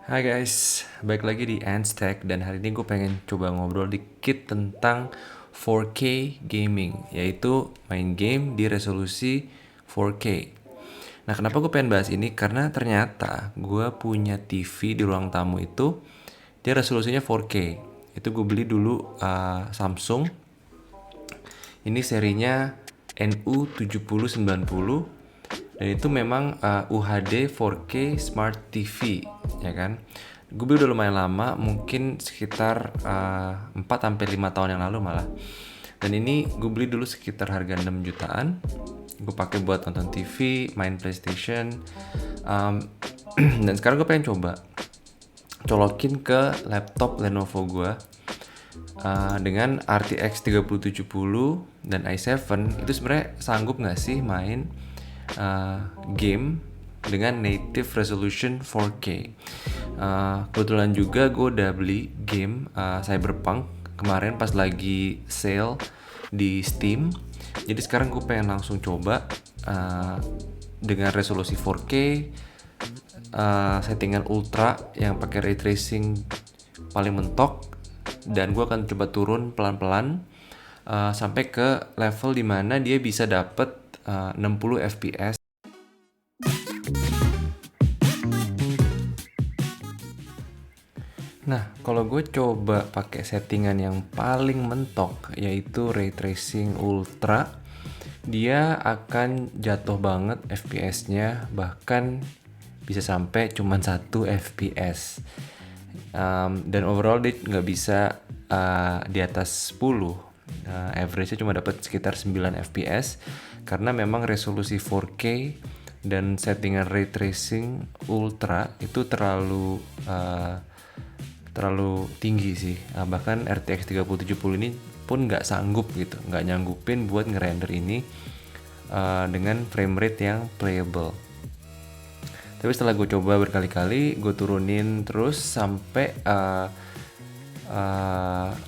Hai guys, balik lagi di Anstech dan hari ini gue pengen coba ngobrol dikit tentang 4K gaming, yaitu main game di resolusi 4K. Nah, kenapa gue pengen bahas ini? Karena ternyata gue punya TV di ruang tamu itu, dia resolusinya 4K. Itu gue beli dulu Samsung. Ini serinya NU7090 dan itu memang UHD 4K Smart TV, ya kan? Gue beli udah lumayan lama, mungkin sekitar 4-5 tahun yang lalu malah. Dan ini gue beli dulu sekitar harga 6 jutaan. Gue pakai buat nonton TV, main PlayStation. Dan sekarang gue pengen coba colokin ke laptop Lenovo gue dengan RTX 3070 dan i7. Itu sebenarnya sanggup nggak sih main game dengan native resolution 4K. Kebetulan juga gue udah beli game Cyberpunk kemarin pas lagi sale di Steam. Jadi sekarang gue pengen langsung coba dengan resolusi 4K, settingan ultra yang pakai ray tracing paling mentok, dan gue akan coba turun pelan-pelan sampai ke level dimana dia bisa dapet 60 fps. Nah, kalau gue coba pakai settingan yang paling mentok, yaitu ray tracing ultra, dia akan jatuh banget FPS-nya, bahkan bisa sampai cuma 1 FPS. Dan overall dia nggak bisa di atas 10. Average-nya cuma dapat sekitar 9 FPS karena memang resolusi 4K dan settingan ray tracing ultra itu terlalu tinggi sih. Bahkan RTX 3070 ini pun nggak sanggup gitu, nggak nyanggupin buat ngerender ini dengan frame rate yang playable. Tapi setelah gue coba berkali-kali, gue turunin terus sampai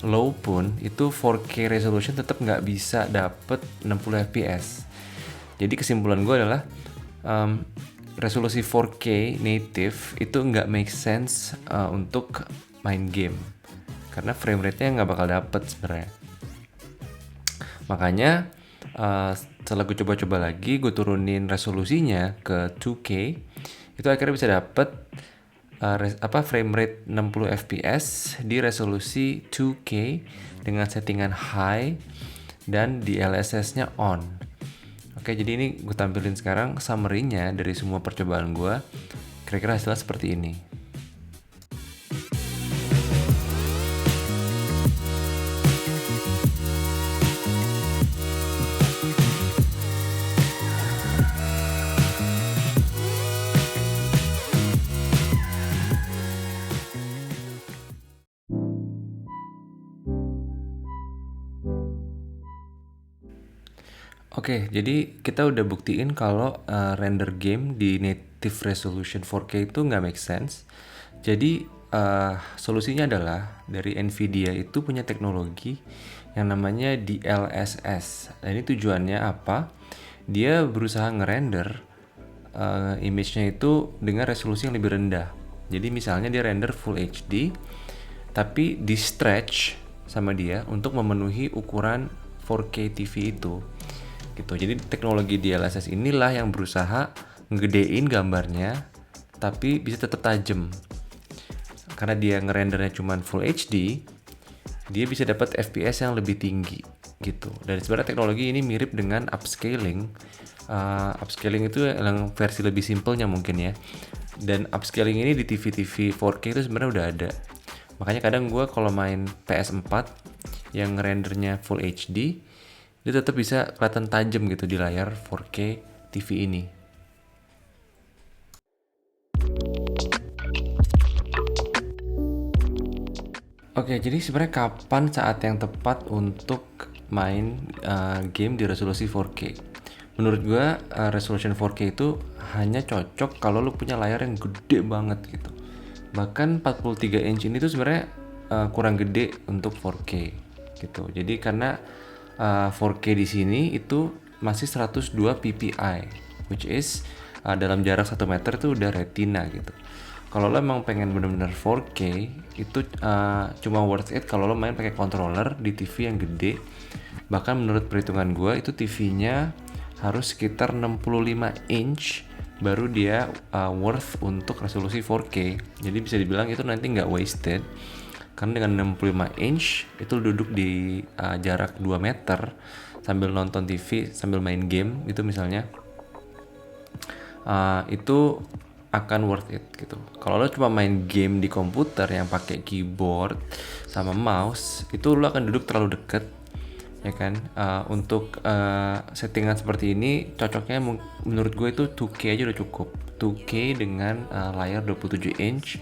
low pun itu 4K resolution tetap nggak bisa dapet 60 fps. Jadi kesimpulan gue adalah resolusi 4K native itu nggak make sense untuk main game karena frame rate-nya nggak bakal dapet sebenarnya. Makanya setelah gue coba-coba lagi, gue turunin resolusinya ke 2K, itu akhirnya bisa dapet frame rate 60 fps di resolusi 2K dengan settingan high dan DLSS-nya on. Oke, jadi ini gue tampilin sekarang summary-nya dari semua percobaan gue. Kira-kira hasilnya seperti ini. Oke, jadi kita udah buktiin kalau render game di native resolution 4K itu nggak make sense. Jadi solusinya adalah dari Nvidia itu punya teknologi yang namanya DLSS. Nah, ini tujuannya apa? Dia berusaha ngerender image-nya itu dengan resolusi yang lebih rendah. Jadi misalnya dia render Full HD, tapi di stretch sama dia untuk memenuhi ukuran 4K TV itu. Gitu. Jadi teknologi DLSS inilah yang berusaha ngegedein gambarnya tapi bisa tetap tajam. Karena dia ngerendernya cuma Full HD, dia bisa dapat FPS yang lebih tinggi gitu. Dan sebenarnya teknologi ini mirip dengan upscaling. Upscaling itu yang versi lebih simpelnya mungkin ya. Dan upscaling ini di TV-TV 4K itu sebenarnya udah ada. Makanya kadang gue kalau main PS4 yang rendernya Full HD, dia tetap bisa kelihatan tajam gitu di layar 4K TV ini. Oke, jadi sebenarnya kapan saat yang tepat untuk main game di resolusi 4K? Menurut gue resolution 4K itu hanya cocok kalau lu punya layar yang gede banget gitu. Bahkan 43 inch ini tuh sebenarnya kurang gede untuk 4K gitu. Jadi karena 4K di sini itu masih 102 ppi, which is dalam jarak 1 meter tuh udah retina gitu. Kalau lo emang pengen bener-bener 4K itu cuma worth it kalau lo main pakai controller di TV yang gede. Bahkan menurut perhitungan gue itu TV-nya harus sekitar 65 inch baru dia worth untuk resolusi 4K. Jadi bisa dibilang itu nanti nggak wasted. Karena dengan 65 inch itu duduk di jarak 2 meter sambil nonton TV sambil main game gitu misalnya, itu akan worth it gitu. Kalau lo cuma main game di komputer yang pakai keyboard sama mouse, itu lo akan duduk terlalu deket, ya kan. Untuk settingan seperti ini cocoknya menurut gue itu 2K aja udah cukup. 2K dengan layar 27 inch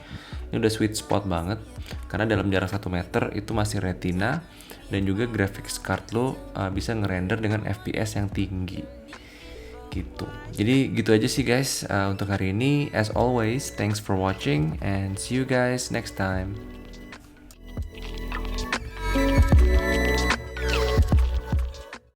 ini udah sweet spot banget, karena dalam jarak 1 meter itu masih retina dan juga graphics card lo bisa ngerender dengan FPS yang tinggi gitu. Jadi gitu aja sih guys untuk hari ini. As always, thanks for watching and see you guys next time.